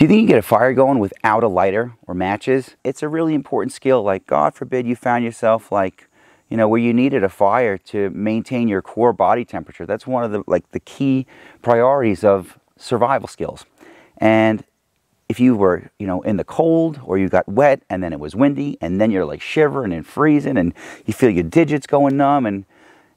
Do you think you can get a fire going without a lighter or matches? It's a really important skill. Like, God forbid you found yourself like, you know, where you needed a fire to maintain your core body temperature. That's one of the key priorities of survival skills. And if you were, you know, in the cold, or you got wet and then it was windy and then you're like shivering and freezing and you feel your digits going numb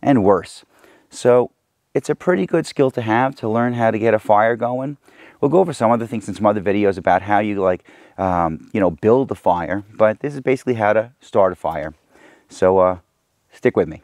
and worse. So it's a pretty good skill to have, to learn how to get a fire going. We'll go over some other things in some other videos about how you you know, build a fire, but this is basically how to start a fire. So stick with me.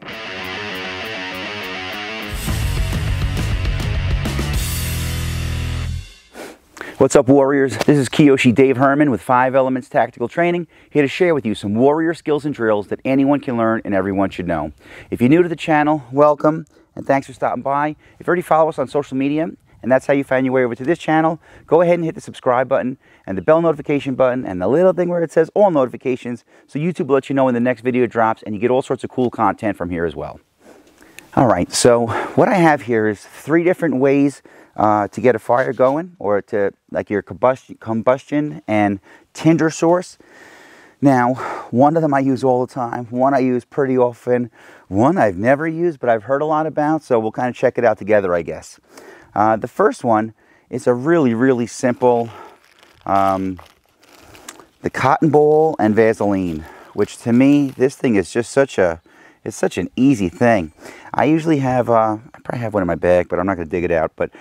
What's up, warriors? This is Kyoshi Dave Herman with 5 Elements Tactical Training, here to share with you some warrior skills and drills that anyone can learn and everyone should know. If you're new to the channel, welcome, and thanks for stopping by. If you already follow us on social media, and that's how you find your way over to this channel, go ahead and hit the subscribe button and the bell notification button and the little thing where it says all notifications, so YouTube will let you know when the next video drops, and you get all sorts of cool content from here as well. Alright, so what I have here is 3 different ways to get a fire going, or to like your combustion and tinder source. Now, one of them I use all the time, one I use pretty often, one I've never used but I've heard a lot about, so we'll kind of check it out together, I guess. The first one is a really simple, the cotton ball and Vaseline, which to me, this thing is just such an easy thing. I usually have, I probably have one in my bag, but I'm not going to dig it out. But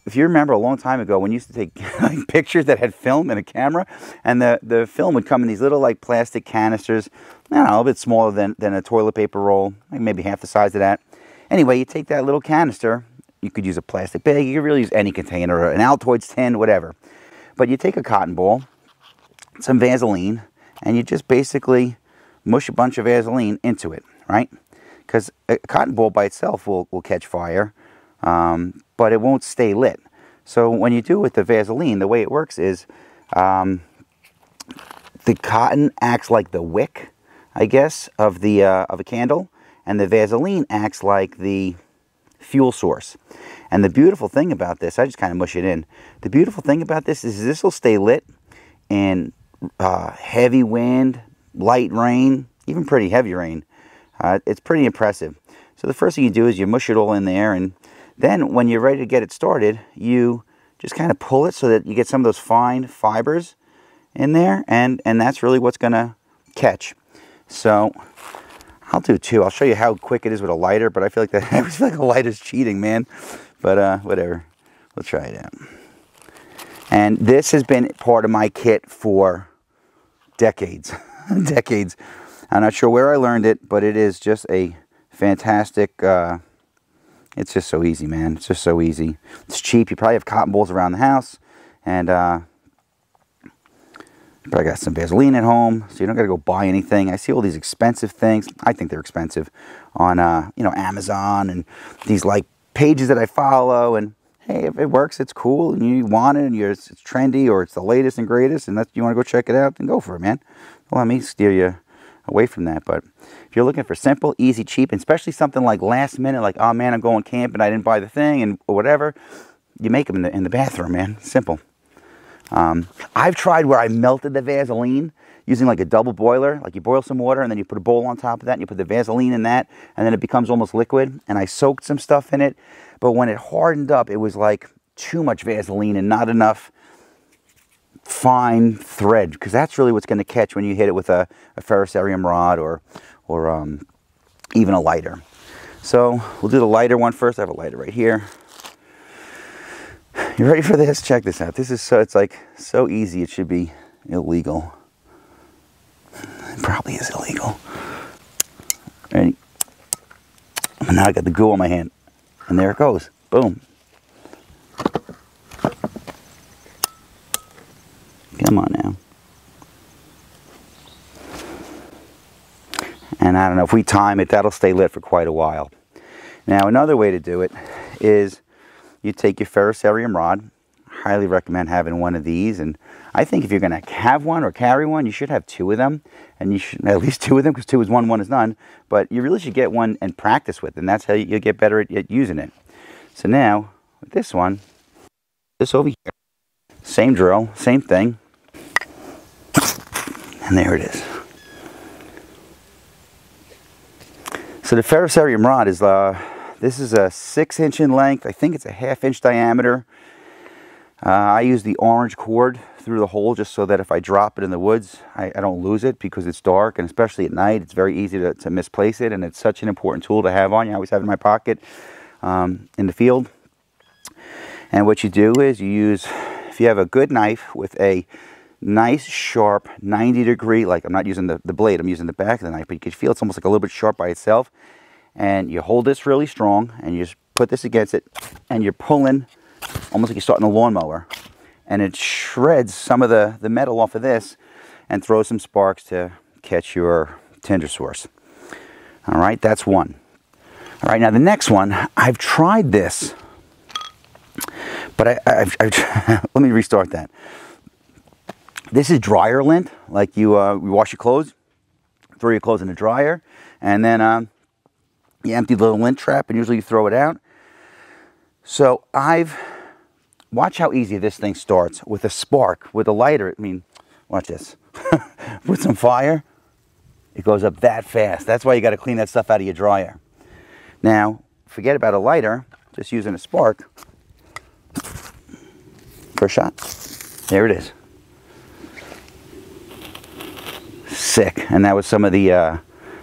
if you remember a long time ago when you used to take like, pictures that had film in a camera, and the film would come in these little like plastic canisters, I don't know, a little bit smaller than a toilet paper roll, like maybe half the size of that. Anyway, you take that little canister, you could use a plastic bag, you could really use any container, an Altoids tin, whatever. But you take a cotton ball, some Vaseline, and you just basically mush a bunch of Vaseline into it, right? Because a cotton ball by itself will catch fire, but it won't stay lit. So when you do it with the Vaseline, the way it works is the cotton acts like the wick, I guess, of a candle, and the Vaseline acts like the fuel source. And the beautiful thing about this, I just kind of mush it in. The beautiful thing about this is this will stay lit in heavy wind, light rain, even pretty heavy rain. It's pretty impressive. So the first thing you do is you mush it all in there, and then when you're ready to get it started, you just kind of pull it so that you get some of those fine fibers in there, and that's really what's going to catch. So I'll do 2. I'll show you how quick it is with a lighter, but I feel like I always feel like a lighter's cheating, man. But whatever. We'll try it out. And this has been part of my kit for decades. Decades. I'm not sure where I learned it, but it is just a fantastic, it's just so easy, man. It's just so easy. It's cheap. You probably have cotton balls around the house, and you probably got some Vaseline at home, so you don't got to go buy anything. I see all these expensive things. I think they're expensive on, you know, Amazon and these like pages that I follow. And hey, if it works, it's cool, and you want it, and it's trendy, or it's the latest and greatest, and you want to go check it out, then go for it, man. Don't let me steer you away from that. But if you're looking for simple, easy, cheap, and especially something like last minute, like, oh man, I'm going camping, I didn't buy the thing, and whatever, you make them in the bathroom, man. Simple. I've tried where I melted the Vaseline using like a double boiler. Like you boil some water and then you put a bowl on top of that and you put the Vaseline in that, and then it becomes almost liquid. And I soaked some stuff in it, but when it hardened up, it was like too much Vaseline and not enough fine thread, because that's really what's going to catch when you hit it with a ferrocerium rod or even a lighter. So we'll do the lighter one first. I have a lighter right here. You ready for this? Check this out. This is it's like so easy it should be illegal. It probably is illegal. Ready? And now I got the goo on my hand. And there it goes. Boom. Come on now. And I don't know, if we time it, that'll stay lit for quite a while. Now another way to do it is you take your ferrocerium rod. Highly recommend having one of these, and I think if you're going to have one or carry one, you should have 2 of them, and you should at least 2 of them, because 2 is 1, 1 is none. But you really should get one and practice with, and that's how you'll get better at using it. So now with this one, this over here, Same drill, same thing. And there it is. So the ferrocerium rod is, this is a 6" in length. I think it's a 1/2 inch diameter. I use the orange cord through the hole just so that if I drop it in the woods, I don't lose it, because it's dark, and especially at night, it's very easy to misplace it, and it's such an important tool to have on you. I always have it in my pocket in the field. And what you do is you use, if you have a good knife with a nice sharp 90-degree, like I'm not using the blade, I'm using the back of the knife, but you can feel it's almost like a little bit sharp by itself, and you hold this really strong and you just put this against it and you're pulling almost like you're starting a lawnmower, and it shreds some of the metal off of this and throws some sparks to catch your tinder source. All right, that's one. All right, now the next one, I've tried this, but let me restart that. This is dryer lint, like you wash your clothes, throw your clothes in the dryer, and then you empty the little lint trap, and usually you throw it out. So watch how easy this thing starts with a spark, with a lighter. I mean, watch this. With some fire, it goes up that fast. That's why you got to clean that stuff out of your dryer. Now, forget about a lighter, just using a spark. First shot, there it is. Sick. And that was some of the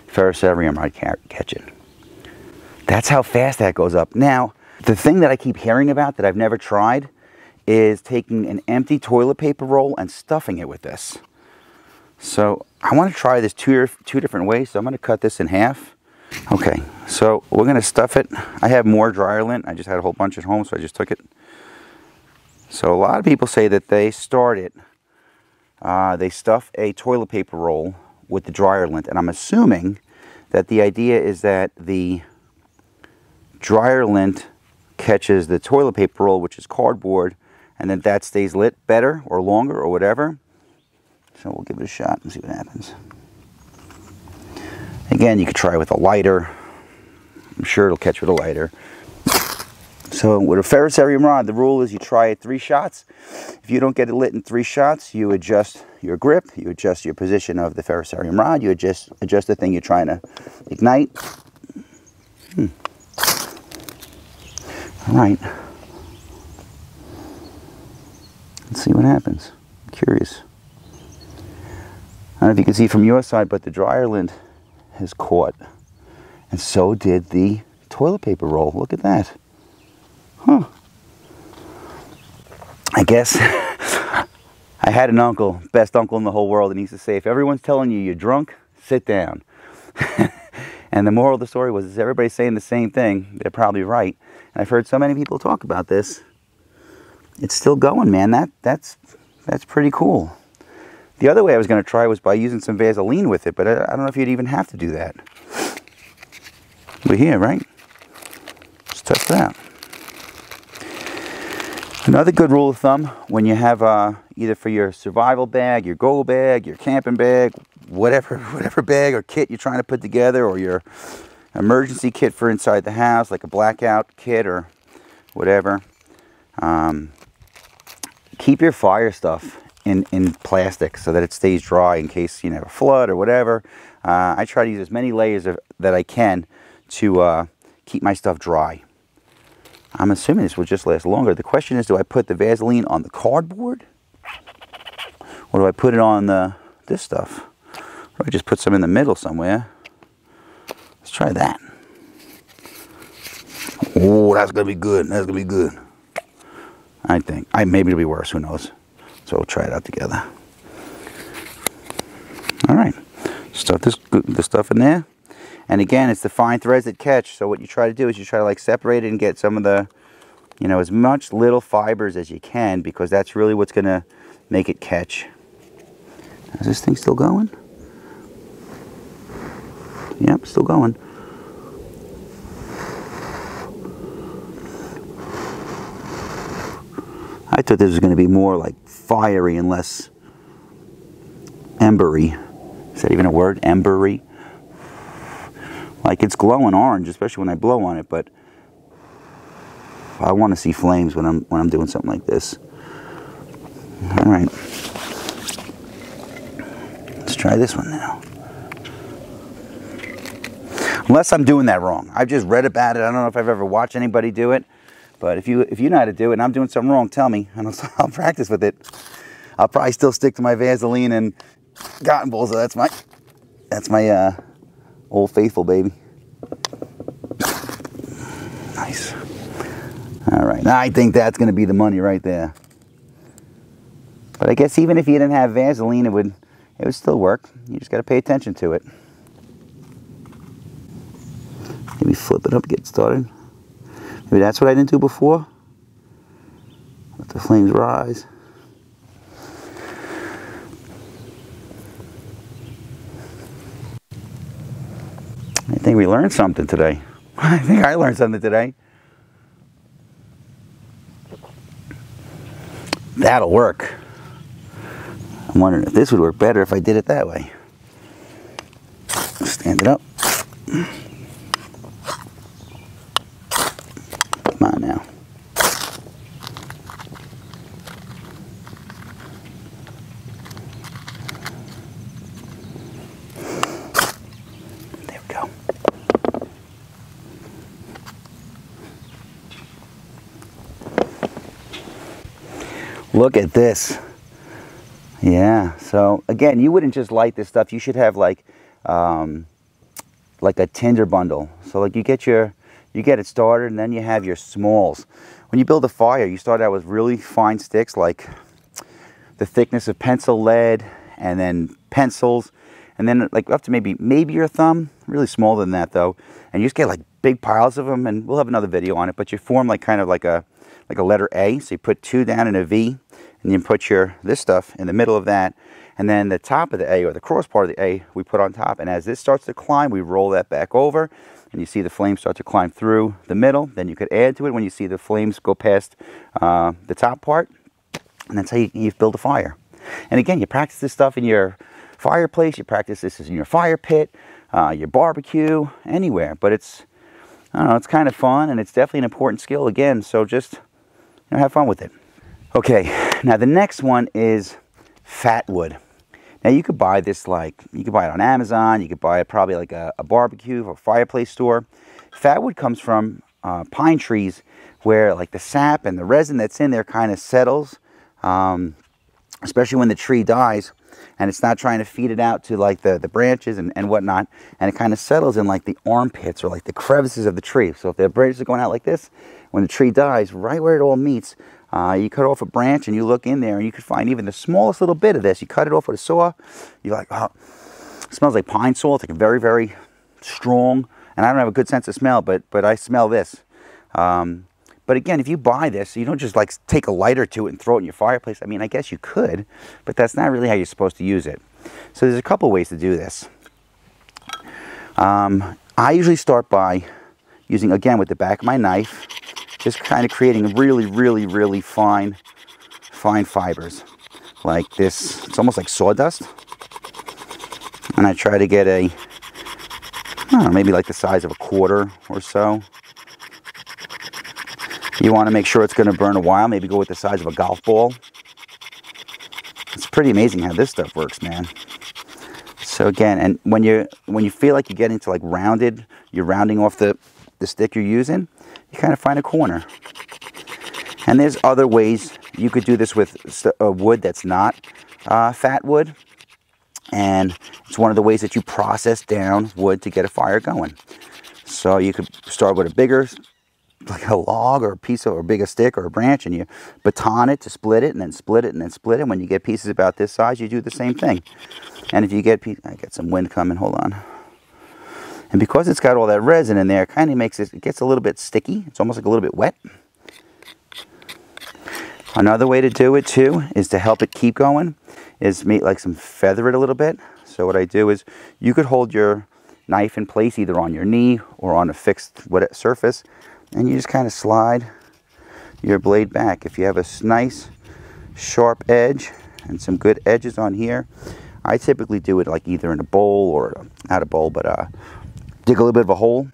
ferrocerium rod catching. That's how fast that goes up. Now, the thing that I keep hearing about that I've never tried is taking an empty toilet paper roll and stuffing it with this. So I want to try this two different ways. So I'm going to cut this in half. Okay, so we're going to stuff it. I have more dryer lint. I just had a whole bunch at home, so I just took it. So a lot of people say that they start it. They stuff a toilet paper roll with the dryer lint, and I'm assuming that the idea is that the dryer lint catches the toilet paper roll, which is cardboard, and then that stays lit better or longer or whatever. So we'll give it a shot and see what happens. Again, you could try with a lighter. I'm sure it'll catch with a lighter. So with a ferrocerium rod, the rule is you try it 3 shots. If you don't get it lit in 3 shots, you adjust your grip, you adjust your position of the ferrocerium rod, you adjust the thing you're trying to ignite. All right. Let's see what happens. I'm curious. I don't know if you can see from your side, but the dryer lint has caught. And so did the toilet paper roll. Look at that. Huh. I guess I had an uncle, best uncle in the whole world, and he used to say, if everyone's telling you you're drunk, sit down. And the moral of the story was, is everybody's saying the same thing, they're probably right. And I've heard so many people talk about this. It's still going, man. That's pretty cool. The other way I was going to try was by using some Vaseline with it, but I don't know if you'd even have to do that. We're here, right? Let's test it out. Another good rule of thumb, when you have either for your survival bag, your go bag, your camping bag, whatever bag or kit you're trying to put together, or your emergency kit for inside the house, like a blackout kit or whatever, keep your fire stuff in plastic so that it stays dry in case you have a flood or whatever. I try to use as many layers that I can to keep my stuff dry. I'm assuming this will just last longer. The question is, do I put the Vaseline on the cardboard? Or do I put it on this stuff? Or do I just put some in the middle somewhere? Let's try that. Oh, that's going to be good. That's going to be good. I think. Maybe it'll be worse. Who knows? So we'll try it out together. All right. Stuff the stuff in there. And again, it's the fine threads that catch. So what you try to do is you try to like separate it and get some of the, as much little fibers as you can, because that's really what's going to make it catch. Is this thing still going? Yep, still going. I thought this was going to be more like fiery and less embery. Is that even a word? Embery? Like it's glowing orange, especially when I blow on it, but I want to see flames when I'm doing something like this. All right. Let's try this one now. Unless I'm doing that wrong. I've just read about it. I don't know if I've ever watched anybody do it. But if you know how to do it and I'm doing something wrong, tell me. And I'll practice with it. I'll probably still stick to my Vaseline and cotton balls. So that's my Old Faithful, baby. Nice. All right. Now I think that's going to be the money right there. But I guess even if you didn't have Vaseline, it would still work. You just got to pay attention to it. Maybe flip it up, get started. Maybe that's what I didn't do before. Let the flames rise. I think we learned something today. I think I learned something today. That'll work. I'm wondering if this would work better if I did it that way. Stand it up. Come on now. There we go. Look at this. Yeah, so again, you wouldn't just light this stuff. You should have like a tinder bundle. So like you get it started and then you have your smalls. When you build a fire, you start out with really fine sticks like the thickness of pencil lead, and then pencils, and then like up to maybe your thumb, really smaller than that though. And you just get like big piles of them, and we'll have another video on it, but you form like kind of like a letter A. So you put 2 down in a V, and you put this stuff in the middle of that, and then the top of the A, or the cross part of the A, we put on top. And as this starts to climb, we roll that back over, and you see the flames start to climb through the middle. Then you could add to it when you see the flames go past the top part, and that's how you build a fire. And again, you practice this stuff in your fireplace, you practice this in your fire pit, your barbecue, anywhere. But it's, I don't know, it's kind of fun, and it's definitely an important skill again, so just have fun with it. Okay, now the next one is fat wood. Now you could buy this you could buy it on Amazon, you could buy it probably like a barbecue or fireplace store. Fat wood comes from pine trees where like the sap and the resin that's in there kind of settles, especially when the tree dies and it's not trying to feed it out to like the branches and whatnot, and it kind of settles in like the armpits or like the crevices of the tree. So if the branches are going out like this, when the tree dies, right where it all meets, you cut off a branch and you look in there and you can find even the smallest little bit of this. You cut it off with a saw, you're like, oh, it smells like pine salt. It's like very, very strong. And I don't have a good sense of smell, but I smell this. But again, if you buy this, you don't just like take a lighter to it and throw it in your fireplace. I mean, I guess you could, but that's not really how you're supposed to use it. So there's a couple ways to do this. I usually start by using, again, with the back of my knife, just kind of creating really, really, really fine fibers. Like this, it's almost like sawdust. And I try to get I don't know, maybe like the size of a quarter or so. You want to make sure it's going to burn a while. Maybe go with the size of a golf ball. It's pretty amazing how this stuff works, man. So again, and when you feel like you're getting to like rounded, you're rounding off the stick you're using, you kind of find a corner. And there's other ways you could do this with wood that's not fat wood. And it's one of the ways that you process down wood to get a fire going. So you could start with a bigger, like a log or a piece of, or a bigger stick or a branch, and you baton it to split it, and then split it, and then split it. When you get pieces about this size, you do the same thing. And if you get I got some wind coming, hold on. And because it's got all that resin in there, it kind of makes it gets a little bit sticky. It's almost like a little bit wet. Another way to do it too is to help it keep going is feather it a little bit. So what I do is you could hold your knife in place either on your knee or on a fixed surface, and you just kind of slide your blade back. If you have a nice sharp edge and some good edges on here, I typically do it like either in a bowl or not a bowl, but dig a little bit of a hole,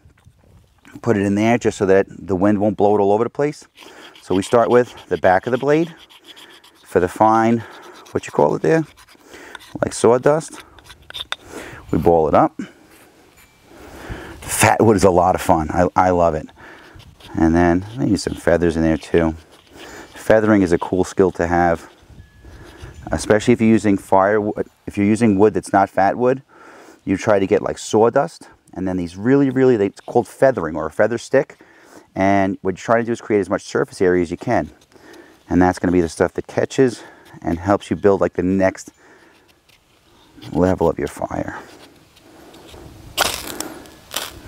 put it in there just so that the wind won't blow it all over the place. So we start with the back of the blade, for the fine, what you call it there? Like sawdust. We ball it up. Fat wood is a lot of fun. I love it. And then maybe some feathers in there too. Feathering is a cool skill to have, especially if you're using firewood. If you're using wood that's not fat wood, you try to get like sawdust, and then these really, it's called feathering or a feather stick. And what you're trying to do is create as much surface area as you can. And that's going to be the stuff that catches and helps you build like the next level of your fire.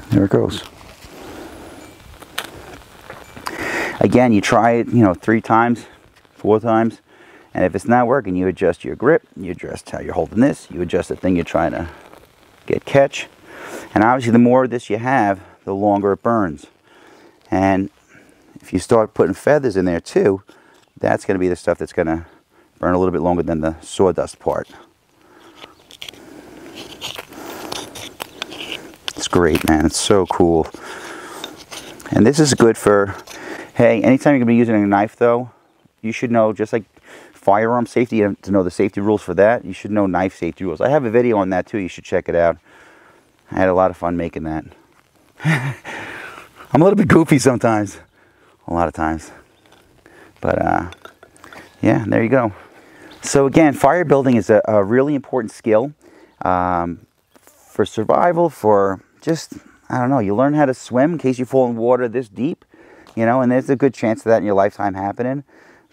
There it goes. Again, you try it, 3 times, 4 times, and if it's not working, you adjust your grip, you adjust how you're holding this, you adjust the thing you're trying to catch. And obviously the more of this you have, the longer it burns. And if you start putting feathers in there too, that's going to be the stuff that's going to burn a little bit longer than the sawdust part. It's great, man. It's so cool. And this is good for, hey, anytime you're going to be using a knife though, you should know, just like firearm safety, you have to know the safety rules for that. You should know knife safety rules. I have a video on that too. You should check it out. I had a lot of fun making that. I'm a little bit goofy sometimes. A lot of times. But yeah, there you go. So again, fire building is a really important skill for survival, for just, I don't know, you learn how to swim in case you fall in water this deep, and there's a good chance of that in your lifetime happening.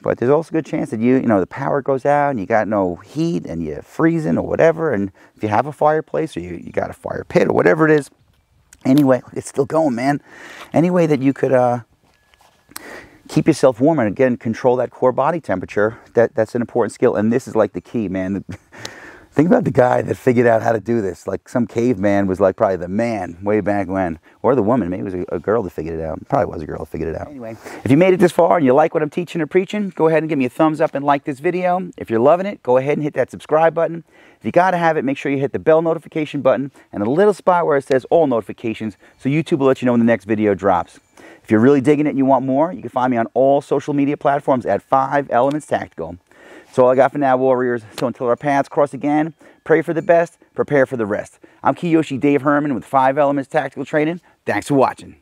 But there's also a good chance that the power goes out and you got no heat and you're freezing or whatever. And if you have a fireplace or you got a fire pit or whatever it is, anyway, it's still going, man. Any way that you could keep yourself warm and again control that core body temperature, that's an important skill. And this is like the key, man. Think about the guy that figured out how to do this. Like some caveman was like probably the man way back when. Or the woman. Maybe it was a girl that figured it out. Probably was a girl that figured it out. Anyway, if you made it this far and you like what I'm teaching or preaching, go ahead and give me a thumbs up and like this video. If you're loving it, go ahead and hit that subscribe button. If you got to have it, make sure you hit the bell notification button and a little spot where it says all notifications so YouTube will let you know when the next video drops. If you're really digging it and you want more, you can find me on all social media platforms at 5 Elements Tactical. That's all I got for now, warriors. So until our paths cross again, pray for the best, prepare for the rest. I'm Kyoshi Dave Herman with 5 Elements Tactical Training. Thanks for watching.